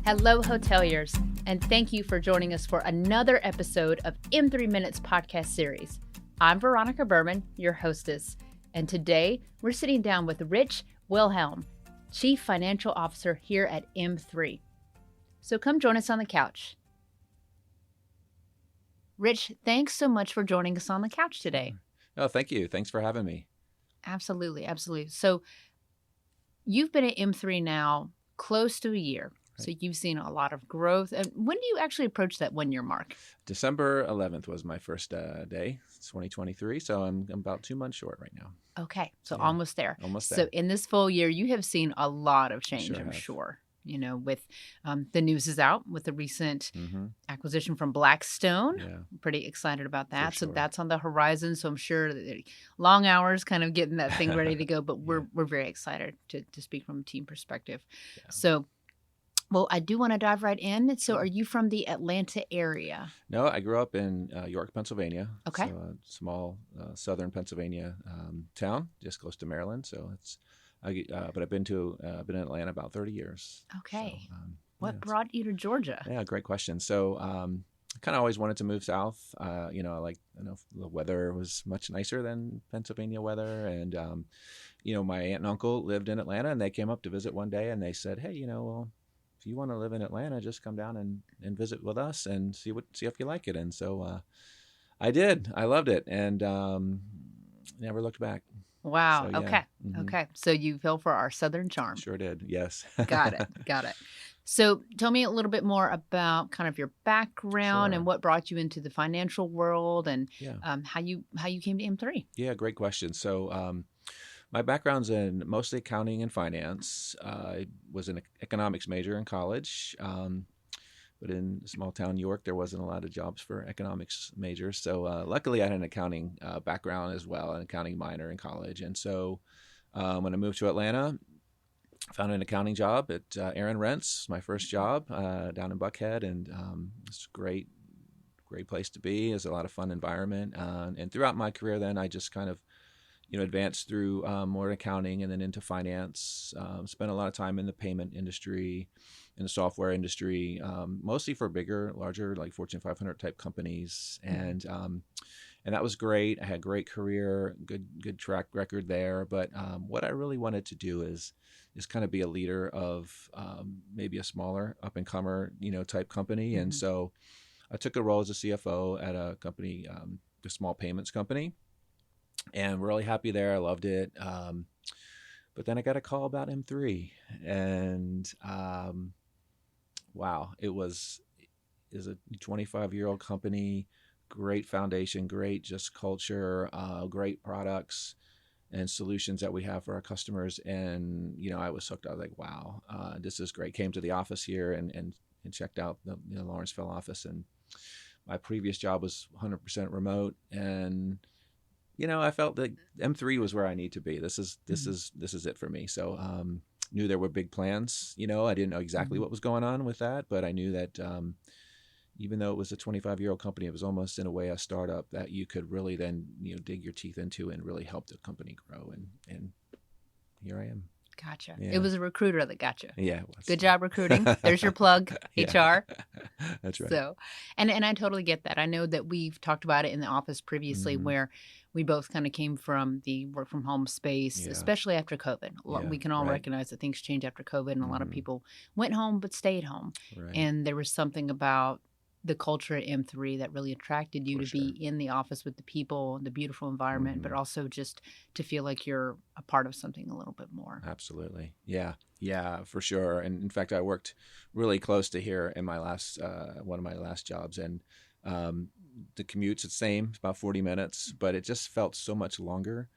Hello, hoteliers, and thank you for joining us for another episode of M3 Minutes podcast series. I'm Veronica Berman, your hostess, and today we're sitting down with Rich Wilhelm, Chief Financial Officer here at M3. So come join us on the couch. Rich, thanks so much for joining us on the couch today. Oh, thank you. Thanks for having me. Absolutely. So you've been at M3 now close to a year. So you've seen a lot of growth. And when do you actually approach that 1 year mark? December 11th was my first day. It's 2023. So I'm about 2 months short right now. Okay. So almost there. Almost there. So in this full year, you have seen a lot of change, Sure I'm have. sure. You know, with the news is out with the recent acquisition from Blackstone. Yeah. I'm pretty excited about that. For So sure. that's on the horizon. So I'm sure that long hours kind of getting that thing ready to go. But we're very excited to speak from a team perspective. Yeah. So, well, I do want to dive right in. So are you from the Atlanta area? No, I grew up in York, Pennsylvania. Okay. So a small southern Pennsylvania town, just close to Maryland. So but I've been in Atlanta about 30 years. Okay. So, What brought you to Georgia? Yeah, great question. So I kind of always wanted to move south. I know the weather was much nicer than Pennsylvania weather. And, my aunt and uncle lived in Atlanta, and they came up to visit one day, and they said, hey, well, if you want to live in Atlanta, just come down and visit with us and see if you like it. And so I did. I loved it, and never looked back. Wow. So, yeah. Okay. Okay. So you fell for our Southern charm. Sure did. Yes. Got it. So tell me a little bit more about kind of your background and what brought you into the financial world and how you came to M3. Yeah, great question. So my background's in mostly accounting and finance. I was an economics major in college, but in small town York, there wasn't a lot of jobs for economics majors. So luckily, I had an accounting background as well, an accounting minor in college. And so when I moved to Atlanta, I found an accounting job at Aaron Rent's, my first job down in Buckhead, and it's a great place to be. It's a lot of fun environment. And throughout my career, then I just kind of advanced through more accounting and then into finance. Spent a lot of time in the payment industry, in the software industry, mostly for larger, like Fortune 500 type companies. And that was great. I had a great career, good track record there. But what I really wanted to do is kind of be a leader of maybe a smaller up-and-comer, type company. And so I took a role as a CFO at a company, a small payments company. And really happy there. I loved it. But then I got a call about M3. And wow, it is a 25-year-old company, great foundation, great just culture, great products and solutions that we have for our customers. And, I was hooked. I was like, wow, this is great. Came to the office here and checked out the Lawrenceville office. And my previous job was 100% remote. And I felt that M3 was where I need to be. This is it for me. So knew there were big plans. I didn't know exactly what was going on with that, but I knew that even though it was a 25-year-old company, it was almost in a way a startup that you could really then dig your teeth into and really help the company grow. And here I am. Gotcha. Yeah. It was a recruiter that got you. Yeah, it was. Good job recruiting. There's your plug, HR. That's right. So, and I totally get that. I know that we've talked about it in the office previously where we both kind of came from the work from home space, especially after COVID. We can all recognize that things change after COVID and a lot of people went home but stayed home. Right. And there was something about the culture at M3 that really attracted you to be in the office with the people, the beautiful environment, but also just to feel like you're a part of something a little bit more. Absolutely. Yeah, for sure. And in fact, I worked really close to here in my last one of my last jobs, and the commute's the same, it's about 40 minutes, but it just felt so much longer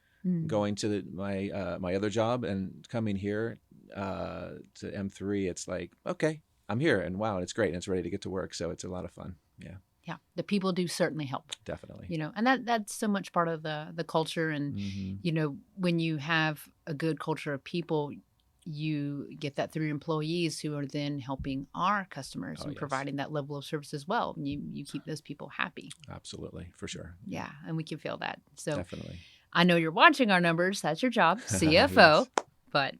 going to my other job and coming here to M3. It's like, okay, I'm here, and wow, it's great, and it's ready to get to work. So it's a lot of fun. Yeah. Yeah, the people do certainly help. Definitely. And that's so much part of the culture. And, when you have a good culture of people, you get that through employees who are then helping our customers and providing that level of service as well. You keep those people happy. Absolutely, for sure. Yeah, and we can feel that. So definitely. I know you're watching our numbers. That's your job, CFO. But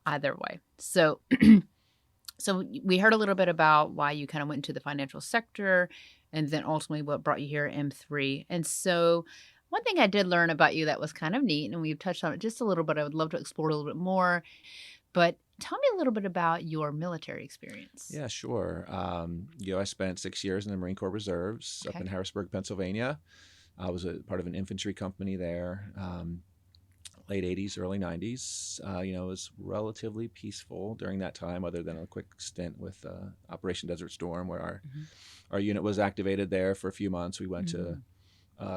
either way. So So we heard a little bit about why you kind of went into the financial sector and then ultimately what brought you here at M3. And so one thing I did learn about you that was kind of neat, and we've touched on it just a little bit. I would love to explore a little bit more, but tell me a little bit about your military experience. Yeah, sure. I spent 6 years in the Marine Corps Reserves up Okay. in Harrisburg, Pennsylvania. I was a part of an infantry company there. Late 80s, early 90s. It was relatively peaceful during that time, other than a quick stint with Operation Desert Storm, where our unit was activated there for a few months. We went to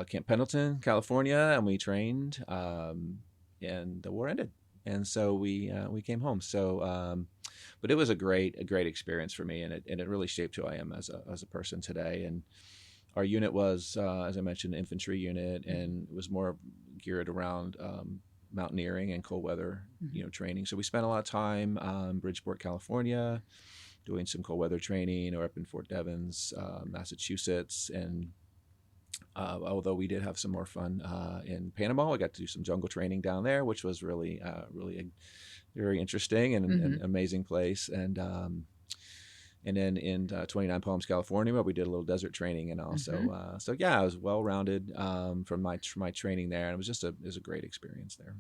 Camp Pendleton, California, and we trained, and the war ended. And so we came home. So, but it was a great experience for me, and it really shaped who I am as a person today. And our unit was, as I mentioned, an infantry unit, and it was more geared around mountaineering and cold weather, training. So we spent a lot of time Bridgeport, California, doing some cold weather training, or up in Fort Devens, Massachusetts. And although we did have some more fun in Panama, we got to do some jungle training down there, which was really very interesting and an amazing place. And then in 29 Palms, California, we did a little desert training, and also, so yeah, I was well-rounded from my training there, and it was a great experience there.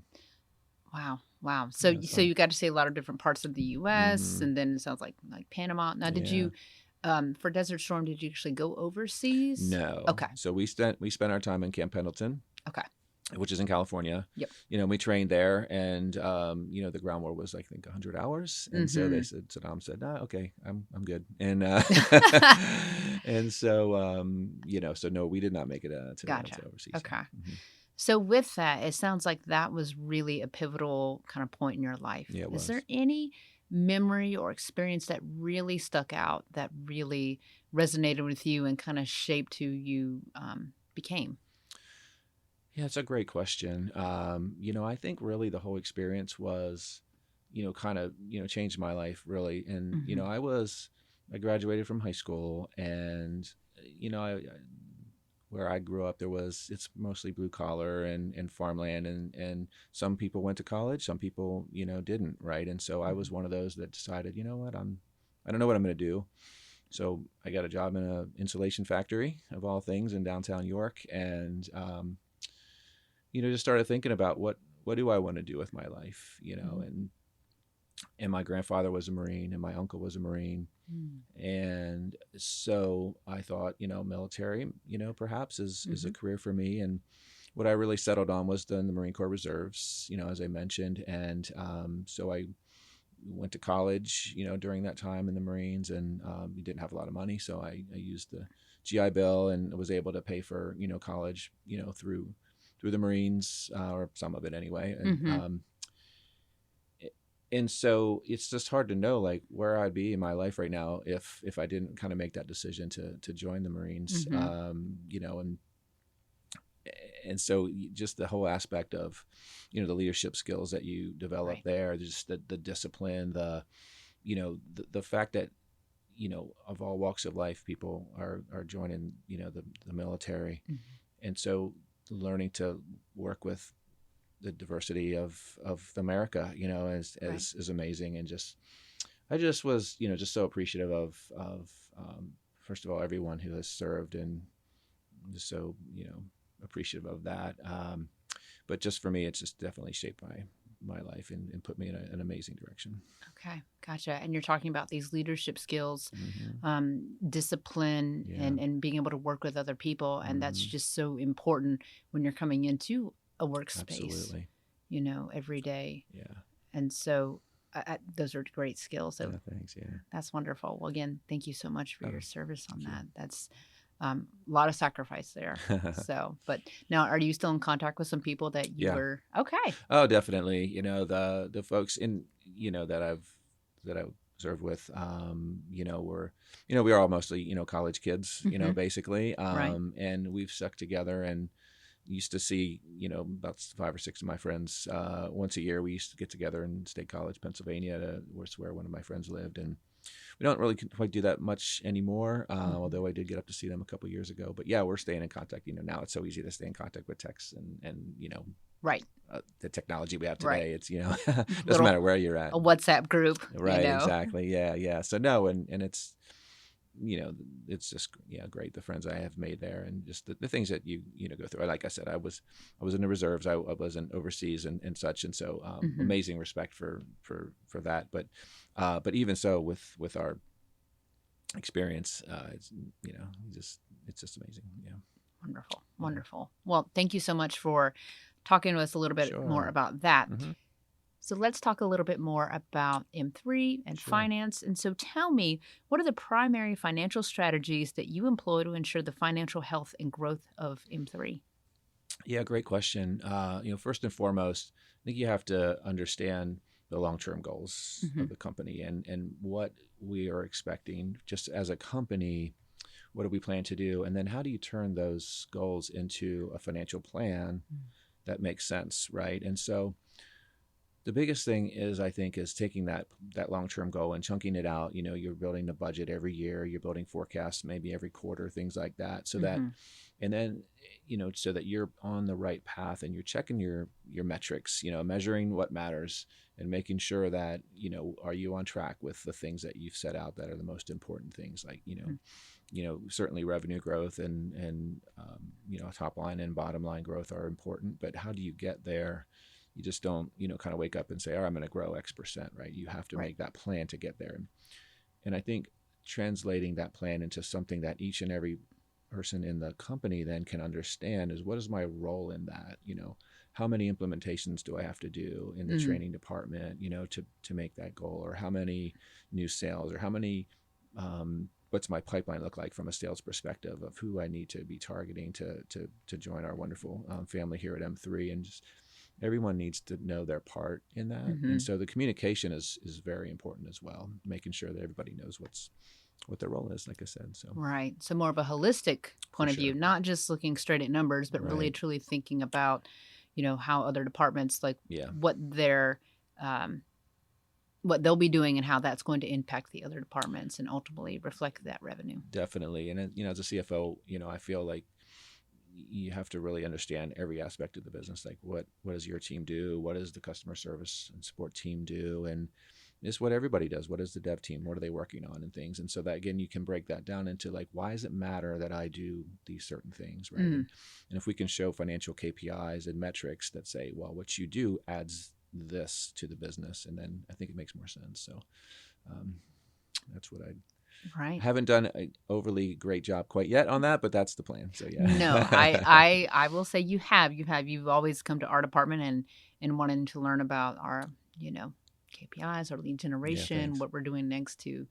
Wow. So you got to see a lot of different parts of the U.S., and then it sounds like Panama. Now, did you, for Desert Storm, did you actually go overseas? No. Okay. So we spent our time in Camp Pendleton. Okay. Which is in California. Yep. We trained there, and the ground war was, I think, 100 hours, and so Saddam said, okay, I'm good, and and so so no, we did not make it to overseas. Okay. So with that, it sounds like that was really a pivotal kind of point in your life. Yeah, it was. Is there any memory or experience that really stuck out, that really resonated with you and kind of shaped who you became? Yeah, it's a great question. I think really the whole experience was, kind of, changed my life really. And, I graduated from high school, and, where I grew up, it's mostly blue collar and farmland, and some people went to college, some people, didn't. Right. And so I was one of those that decided, I don't know what I'm going to do. So I got a job in an insulation factory, of all things, in downtown York. And, just started thinking about what do I want to do with my life, and my grandfather was a Marine, and my uncle was a Marine. And so I thought, military, perhaps is a career for me. And what I really settled on was the Marine Corps Reserves, as I mentioned. And so I went to college, during that time in the Marines, and we didn't have a lot of money. So I used the GI Bill and was able to pay for, college, through the Marines, or some of it anyway. And so it's just hard to know, like, where I'd be in my life right now if I didn't kind of make that decision to join the Marines. And so just the whole aspect of, the leadership skills that you develop there, just the discipline, the fact that, of all walks of life, people are joining, the military. And so learning to work with the diversity of America, is amazing. And I just was, just so appreciative of first of all, everyone who has served, and just so, appreciative of that. But just for me, it's just definitely shaped my life and put me in an amazing direction. Okay. Gotcha. And you're talking about these leadership skills, discipline, and being able to work with other people. And that's just so important when you're coming into a workspace, Absolutely. Every day. Yeah. And so those are great skills. So thanks. Yeah. That's wonderful. Well, again, thank you so much for your service on that. That's a lot of sacrifice there. So, but now, are you still in contact with some people that you were? Okay. Oh, definitely. The folks that I've served with, were, we are all mostly, college kids, basically. And we've stuck together, and used to see, about 5 or 6 of my friends once a year. We used to get together in State College, Pennsylvania, where one of my friends lived. And we don't really quite do that much anymore, although I did get up to see them a couple of years ago. But yeah, we're staying in contact. Now it's so easy to stay in contact with texts and Right. The technology we have today. Right. It's, doesn't matter where you're at. A WhatsApp group. Right. Exactly. Yeah. Yeah. So no, and it's, it's just, great. The friends I have made there and just the things that you go through. Like I said, I was in the reserves. I wasn't overseas and such. And so, amazing respect for that. But even so with our experience, it's, it's just amazing. Yeah. Wonderful. Wonderful. Well, thank you so much for talking to us a little bit more about that. Mm-hmm. So let's talk a little bit more about M3 and finance. And so tell me, what are the primary financial strategies that you employ to ensure the financial health and growth of M3? Yeah, great question. First and foremost, I think you have to understand the long-term goals of the company and what we are expecting just as a company. What do we plan to do? And then how do you turn those goals into a financial plan that makes sense, right? And so the biggest thing is, I think, is taking that long-term goal and chunking it out. You're building a budget every year, you're building forecasts maybe every quarter, things like that. So that, and then, so that you're on the right path and you're checking your metrics, measuring what matters and making sure that, are you on track with the things that you've set out that are the most important things, like, certainly revenue growth and top line and bottom line growth are important, but how do you get there? You just don't, kind of wake up and say, I'm going to grow X percent, right? You have to make that plan to get there. And I think translating that plan into something that each and every person in the company then can understand is, what is my role in that? How many implementations do I have to do in the training department, to make that goal? Or how many new sales, or how many, what's my pipeline look like from a sales perspective of who I need to be targeting to join our wonderful family here at M3? And just everyone needs to know their part in that. And so the communication is very important as well, making sure that everybody knows what their role is, like I said. So right. So more of a holistic point of view, not just looking straight at numbers, but really truly thinking about, how other departments, like what what they'll be doing and how that's going to impact the other departments and ultimately reflect that revenue. Definitely. And as a CFO, I feel like you have to really understand every aspect of the business. Like what does your team do? What does the customer service and support team do? And it's what everybody does. What is the dev team? What are they working on and things? And so that, again, you can break that down into like, why does it matter that I do these certain things, right? And if we can show financial KPIs and metrics that say, well, what you do adds this to the business, and then I think it makes more sense. So that's what I haven't done an overly great job quite yet on that, but that's the plan. So yeah. No, I will say you've always come to our department and wanted to learn about our, KPIs, our lead generation, what we're doing next to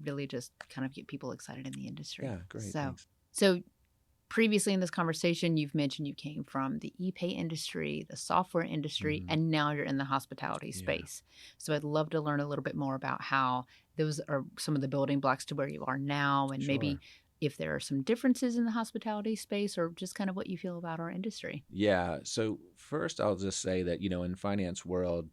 really just kind of get people excited in the industry. Yeah, great. So previously in this conversation, you've mentioned you came from the e-pay industry, the software industry, and now you're in the hospitality space. So I'd love to learn a little bit more about how those are some of the building blocks to where you are now, and maybe if there are some differences in the hospitality space, or just kind of what you feel about our industry. Yeah. So first, I'll just say that, in finance world,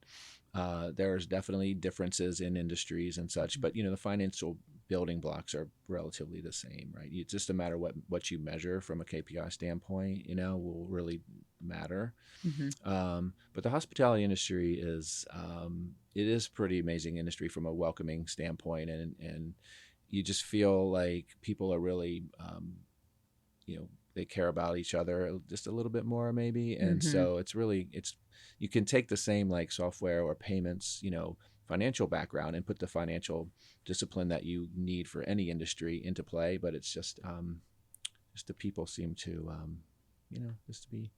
there's definitely differences in industries and such, but the financial building blocks are relatively the same, right? It's just a matter what you measure from a KPI standpoint, will really matter. But the hospitality industry is it is pretty amazing industry from a welcoming standpoint, and you just feel like people are really they care about each other just a little bit more maybe, and so it's you can take the same like software or payments, financial background and put the financial discipline that you need for any industry into play, but it's just the people seem to just to be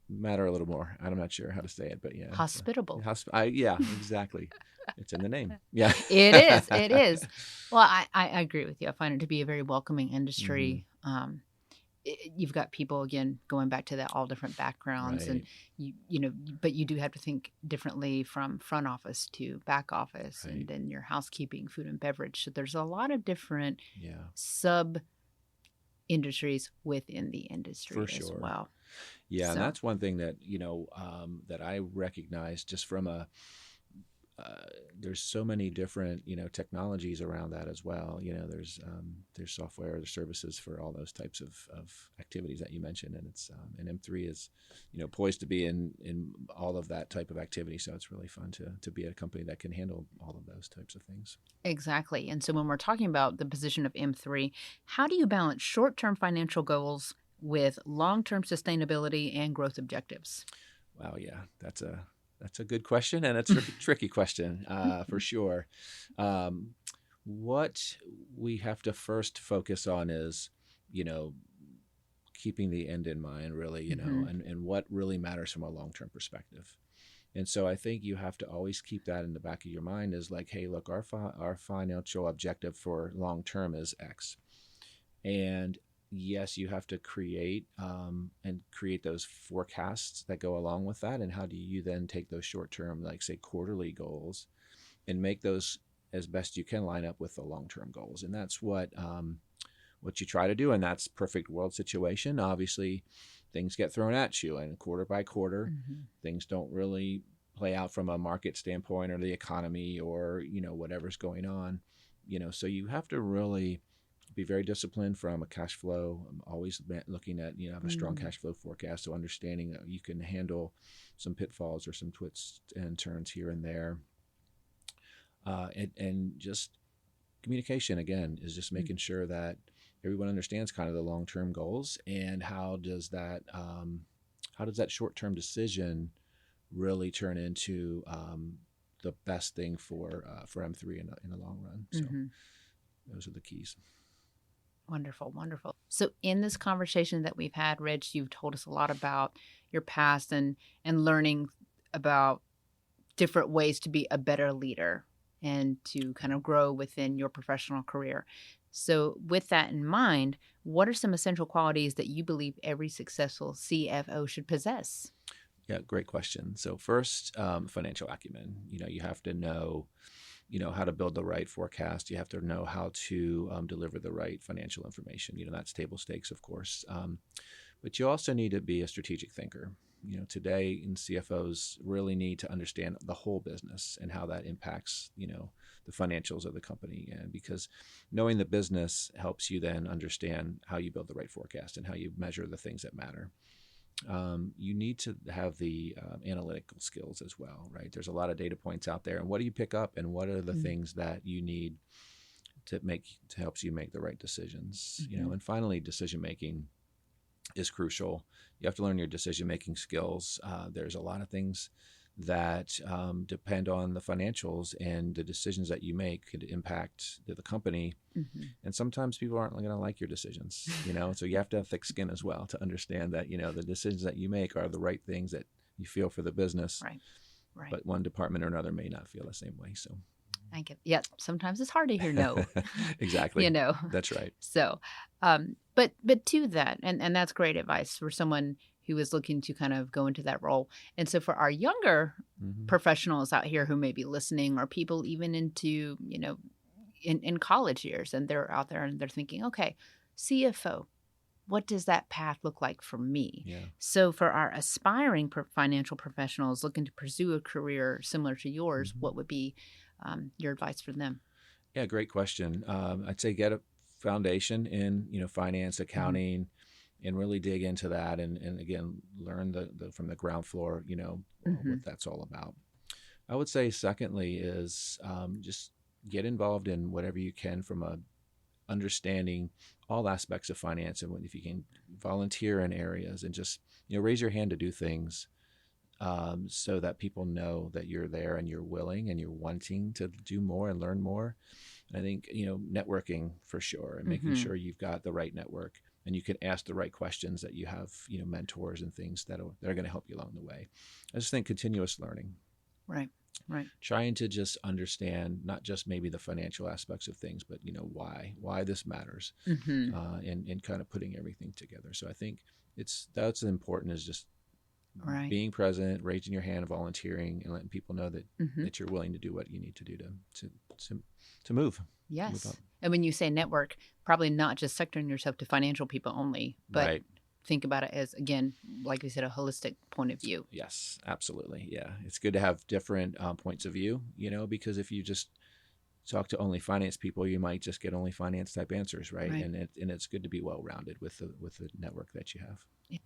matter a little more. I'm not sure how to say it, but yeah, hospitable. Yeah, exactly. It's in the name. Yeah, it is. Well, I agree with you. I find it to be a very welcoming industry. You've got people, again, going back to that, all different backgrounds, and but you do have to think differently from front office to back office, and then your housekeeping, food and beverage. So there's a lot of different sub industries within the industry as well. Yeah, and that's one thing that that I recognize just from there's so many different, technologies around that as well. There's software, there's services for all those types of activities that you mentioned, and it's and M3 is, poised to be in all of that type of activity. So it's really fun to be at a company that can handle all of those types of things. Exactly. And so when we're talking about the position of M3, how do you balance short-term financial goals with long-term sustainability and growth objectives? Wow, yeah, that's a good question, and it's a tricky question for sure. What we have to first focus on is, keeping the end in mind, really, and what really matters from a long-term perspective. And so I think you have to always keep that in the back of your mind is like, hey, look, our financial objective for long-term is X. And yes, you have to create those forecasts that go along with that. And how do you then take those short-term, like say quarterly goals, and make those as best you can line up with the long-term goals? And that's what you try to do. And that's perfect world situation. Obviously, things get thrown at you, and quarter by quarter, things don't really play out from a market standpoint or the economy or whatever's going on. So you have to really be very disciplined from a cash flow. I'm always looking at, have a strong cash flow forecast. So understanding that you can handle some pitfalls or some twists and turns here and there. And just communication, again, is just making sure that everyone understands kind of the long-term goals and how does that short-term decision really turn into the best thing for M3 in the long run. So those are the keys. Wonderful, wonderful. So in this conversation that we've had, Rich, you've told us a lot about your past and learning about different ways to be a better leader and to kind of grow within your professional career. So with that in mind, what are some essential qualities that you believe every successful CFO should possess? Yeah, great question. So first, financial acumen. You have to know how to build the right forecast. You have to know how to deliver the right financial information. That's table stakes, of course. But you also need to be a strategic thinker. Today, CFOs really need to understand the whole business and how that impacts, the financials of the company. And because knowing the business helps you then understand how you build the right forecast and how you measure the things that matter. You need to have the analytical skills as well, right? There's a lot of data points out there, and what do you pick up, and what are the things that you need to help you make the right decisions? And finally, decision making is crucial. You have to learn your decision making skills. There's a lot of things that depend on the financials, and the decisions that you make could impact the company. And sometimes people aren't going to like your decisions, so you have to have thick skin as well to understand that, the decisions that you make are the right things that you feel for the business. Right. But one department or another may not feel the same way. So I get, yeah, sometimes it's hard to hear no. Exactly. That's right. So, but to that, and that's great advice for someone who is looking to kind of go into that role. And so for our younger professionals out here who may be listening, or people even into, in college years, and they're out there and they're thinking, okay, CFO, what does that path look like for me? Yeah. So for our aspiring financial professionals looking to pursue a career similar to yours, what would be your advice for them? Yeah, great question. I'd say get a foundation in, finance, accounting, and really dig into that. And again, learn the from the ground floor, what that's all about. I would say secondly is just get involved in whatever you can from a understanding all aspects of finance. And if you can volunteer in areas and just, raise your hand to do things so that people know that you're there and you're willing and you're wanting to do more and learn more. I think, networking for sure, and making sure you've got the right network and you can ask the right questions, that you have, mentors and things that are going to help you along the way. I just think continuous learning. Right. Trying to just understand not just maybe the financial aspects of things, but, why this matters, and kind of putting everything together. So I think that's important, is just being present, raising your hand, volunteering, and letting people know that that you're willing to do what you need to do to move. Yes. Move, and when you say network, probably not just sectoring yourself to financial people only, but think about it as, again, like we said, a holistic point of view. Yes, absolutely. Yeah. It's good to have different points of view, because if you just talk to only finance people, you might just get only finance type answers, right? And it's good to be well-rounded with the network that you have. Yeah.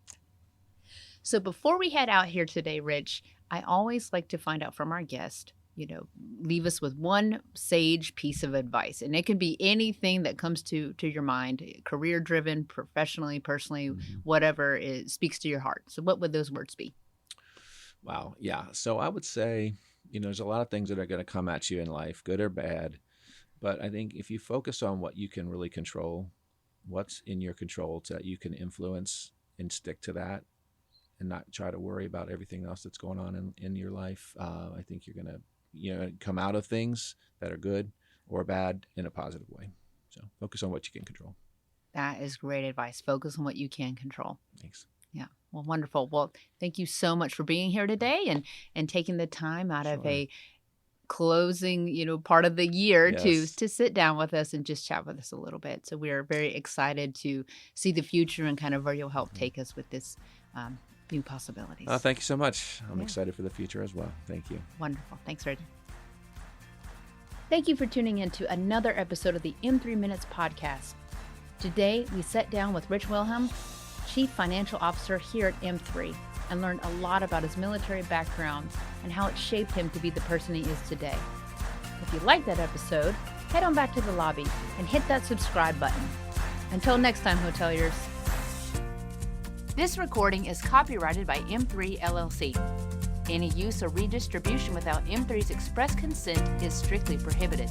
So before we head out here today, Rich, I always like to find out from our guest, leave us with one sage piece of advice. And it can be anything that comes to your mind, career-driven, professionally, personally, whatever speaks to your heart. So what would those words be? Wow. Yeah. So I would say, there's a lot of things that are going to come at you in life, good or bad. But I think if you focus on what you can really control, what's in your control so that you can influence and stick to that and not try to worry about everything else that's going on in your life, I think you're going to come out of things that are good or bad in a positive way. So focus on what you can control. That is great advice. Focus on what you can control. Thanks. Yeah. Well, wonderful. Well, thank you so much for being here today and taking the time out of a closing, part of the year to sit down with us and just chat with us a little bit. So we are very excited to see the future and kind of where you'll help take us with this new possibilities. Thank you so much. I'm excited for the future as well. Thank you. Wonderful. Thanks, Rich. Thank you for tuning in to another episode of the M3 Minutes podcast. Today, we sat down with Rich Wilhelm, Chief Financial Officer here at M3, and learned a lot about his military background and how it shaped him to be the person he is today. If you liked that episode, head on back to the lobby and hit that subscribe button. Until next time, hoteliers. This recording is copyrighted by M3 LLC. Any use or redistribution without M3's express consent is strictly prohibited.